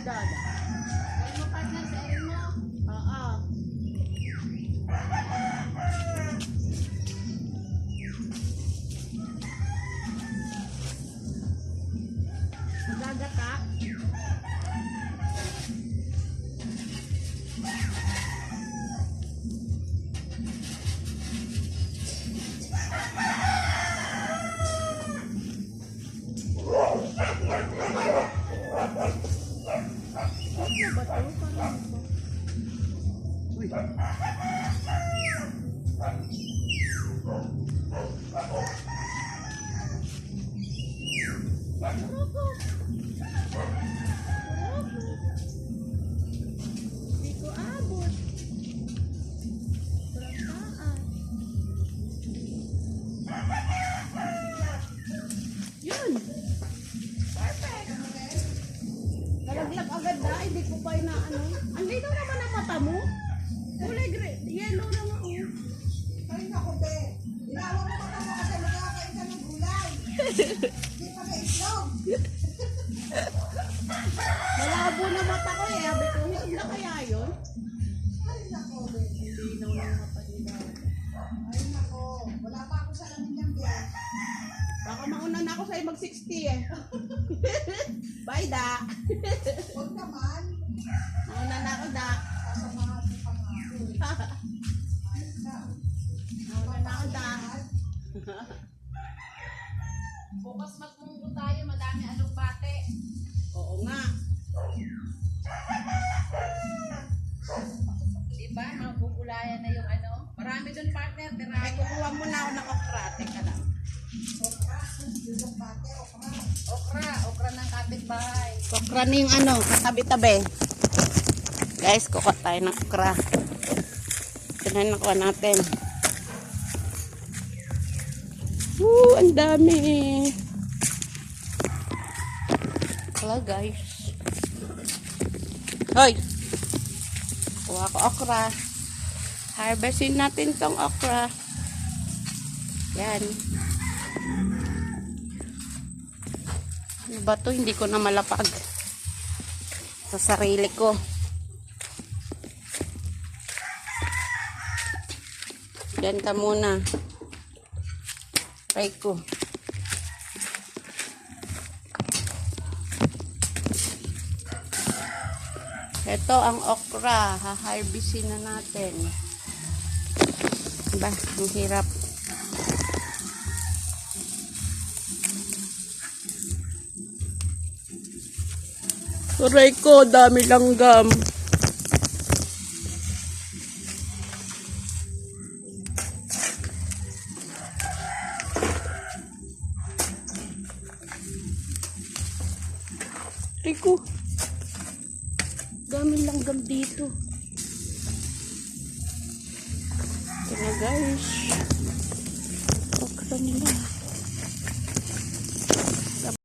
dada. Ay mo partner sa erin mo. Oo. Magagata. Ano ba ito? Parang ito. Uy. Hindi ko abot. Sobrang taas. Yun. Perfect. Nalaglag agad na. Hindi ko pa inaano. Ang lino naman ang mata mo. Kulay gray. Yellow na nga. Oh. Ay, naku, be. Ilawan mo mata mo kasi magkakain ka ng gulay. Hindi pa may itlog. Malabo na mata ko eh. Sabi ko, hindi na kaya yun? Ay, naku, be. Hindi na ng mata nila. Ay, naku. Wala pa ako sa lamin ng be. Baka mauna na ako sa'yo mag-60 eh. Bye da. Huwag naman. Mauna na ako da. Kasamahan mo pa nga ako. Ay, na. Mauna na ako da. Bukas magmunggo tayo, madami alugbate. Oo nga. Diba? Magugulayan na yung ano. Marami dun partner, Ay, tirayo. kukuha mo na ako ng okrate ka lang. Okra. Yung pate, okra. Okra ng kapitbahay. Okra na yung ano, katabi-tabi. Guys, kukuha tayo ng okra. Ito na nakuha natin. Ang dami. Hello guys. Hoy! Kuha ko okra. Harvestin natin tong okra. Yan. Ano ba to? Hindi ko na malapag sa sarili ko. Diyan ka muna. Try ko. Ito ang okra. Ha-harvestin na natin. Diba? Ang hirap. Aray ko, dami langgam. Aray ko, dami langgam dito. Ito na guys. Okra nila.